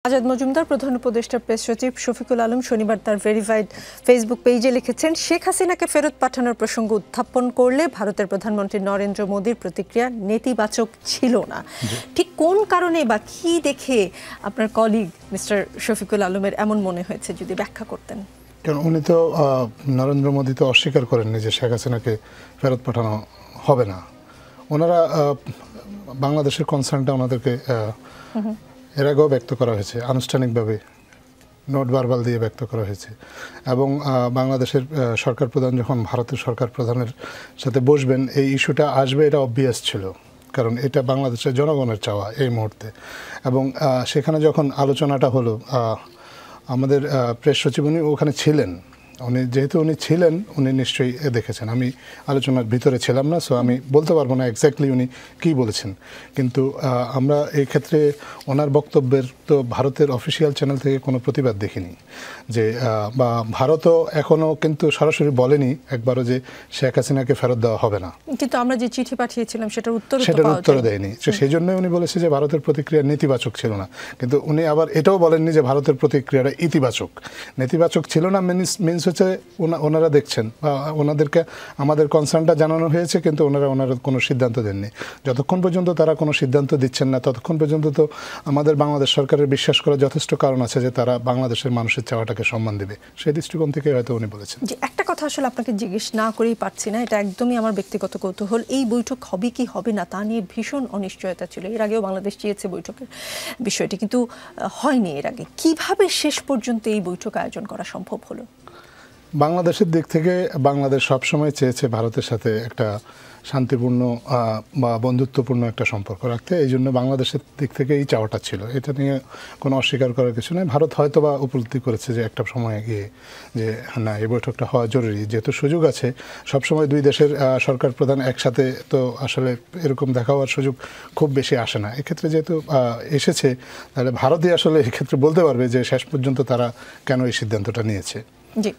আজাদ মজুমদার প্রধান উপদেষ্টা প্রেস সচিব শফিকুল আলম শনিবার তার ভেরিফাইড ফেসবুক পেজে লিখেছেন, শেখ হাসিনাকে ফেরত পাঠানোর প্রসঙ্গ উত্থাপন করলে ভারতের প্রধানমন্ত্রী নরেন্দ্র মোদীর প্রতিক্রিয়া নেতিবাচক ছিল না। ঠিক কোন কারণে বা কি দেখে আপনার কলিগ মিস্টার শফিকুল আলমের এমন মনে হয়েছে, যদি ব্যাখ্যা করতেন। কারণ উনি তো নরেন্দ্র মোদী তো অস্বীকার করেননি যে শেখ হাসিনাকে ফেরত পাঠানো হবে না। ওনারা বাংলাদেশের কনসার্নটা ওনাদেরকে এর আগেও ব্যক্ত করা হয়েছে, আনুষ্ঠানিকভাবে নোট ভার্বাল দিয়ে ব্যক্ত করা হয়েছে। এবং বাংলাদেশের সরকার প্রধান যখন ভারতের সরকার প্রধানের সাথে বসবেন, এই ইস্যুটা আসবে, এটা অবভিয়াস ছিল, কারণ এটা বাংলাদেশের জনগণের চাওয়া এই মুহূর্তে। এবং সেখানে যখন আলোচনাটা হলো, আমাদের প্রেস সচিব উনি ওখানে ছিলেন, যেহেতু উনি ছিলেন উনি নিশ্চয়ই দেখেছেন। আমি আলোচনার ভিতরে ছিলাম না, সো আমি বলতে পারবো না এক্স্যাক্টলি উনি কী বলেছেন। কিন্তু আমরা এই ক্ষেত্রে ওনার বক্তব্যের তো ভারতের অফিসিয়াল চ্যানেল থেকে কোনো প্রতিবাদ দেখিনি, যে বা ভারতও এখনও কিন্তু সরাসরি বলেনি একবারও যে শেখ হাসিনাকে ফেরত দেওয়া হবে না। কিন্তু আমরা যে চিঠি পাঠিয়েছিলাম সেটার উত্তর দেয়নি। তো সেই জন্যই উনি বলেছে যে ভারতের প্রতিক্রিয়া নেতিবাচক ছিল না। কিন্তু উনি আবার এটাও বলেননি যে ভারতের প্রতিক্রিয়াটা ইতিবাচক। নেতিবাচক ছিল না মিনস হচ্ছে ওনারা দেখছেন বা ওনাদেরকে আমাদের কনসার্নটা জানানো হয়েছে, কিন্তু ওনারা কোনো সিদ্ধান্ত দেননি। যতক্ষণ পর্যন্ত তারা কোনো সিদ্ধান্ত দিচ্ছেন না, ততক্ষণ পর্যন্ত তো আমাদের বাংলাদেশ সরকারের বিশ্বাস করার যথেষ্ট কারণ আছে যে তারা বাংলাদেশের মানুষের চাওয়াটাকে সম্মান দেবে। সেই দৃষ্টিকোণ থেকে হয়তো উনি বলেছেন। যে একটা কথা আসলে আপনাকে জিজ্ঞেস না করেই পারছি না, এটা একদমই আমার ব্যক্তিগত কৌতূহল। এই বৈঠক হবে কি হবে না তা নিয়ে ভীষণ অনিশ্চয়তা ছিল। এর আগেও বাংলাদেশ চেয়েছে বৈঠকের বিষয়টি, কিন্তু হয়নি এর আগে। কিভাবে শেষ পর্যন্ত এই বৈঠক আয়োজন করা সম্ভব হলো? বাংলাদেশের দিক থেকে বাংলাদেশ সবসময় চেয়েছে ভারতের সাথে একটা শান্তিপূর্ণ বা বন্ধুত্বপূর্ণ একটা সম্পর্ক রাখতে। এই জন্য বাংলাদেশের দিক থেকে এই চাওয়াটা ছিল, এটা নিয়ে কোনো অস্বীকার করার কিছু নেই। ভারত হয়তো বা উপলব্ধি করেছে যে একটা সময় গিয়ে যে না, এই বৈঠকটা হওয়া জরুরি, যেহেতু সুযোগ আছে। সবসময় দুই দেশের সরকার প্রধান একসাথে তো আসলে এরকম দেখা হওয়ার সুযোগ খুব বেশি আসে না। এক্ষেত্রে যেহেতু এসেছে, তাহলে ভারতই আসলে এক্ষেত্রে বলতে পারবে যে শেষ পর্যন্ত তারা কেন এই সিদ্ধান্তটা নিয়েছে। জি।